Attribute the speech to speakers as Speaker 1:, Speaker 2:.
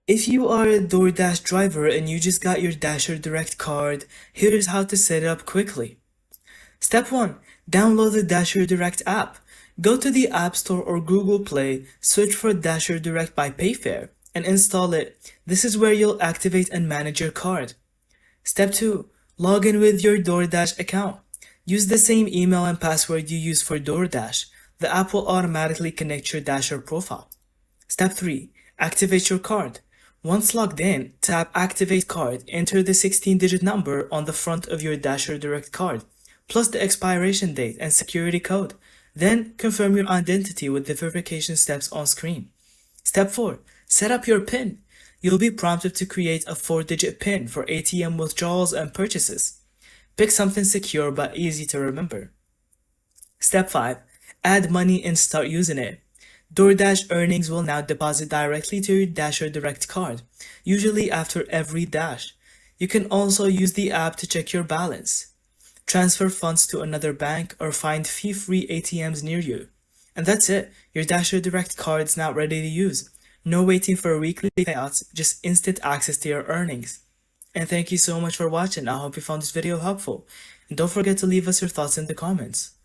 Speaker 1: If you are a DoorDash driver and you just got your DasherDirect card, here's how to set it up quickly. Step 1. Download the DasherDirect app. Go to the App Store or Google Play, search for DasherDirect by Payfare, and install it. This is where you'll activate and manage your card. Step 2. Log in with your DoorDash account. Use the same email and password you use for DoorDash. The app will automatically connect your Dasher profile. Step 3. Activate your card. Once logged in, tap Activate Card. Enter the 16-digit number on the front of your DasherDirect card, plus the expiration date and security code. Then, confirm your identity with the verification steps on screen. Step 4. Set up your PIN. You'll be prompted to create a 4-digit PIN for ATM withdrawals and purchases. Pick something secure but easy to remember. Step 5. Add money and start using it. DoorDash earnings will now deposit directly to your DasherDirect card, usually after every dash. You can also use the app to check your balance, transfer funds to another bank, or find fee-free ATMs near you. And that's it. Your DasherDirect card is now ready to use. No waiting for weekly payouts, just instant access to your earnings. And thank you so much for watching. I hope you found this video helpful. And don't forget to leave us your thoughts in the comments.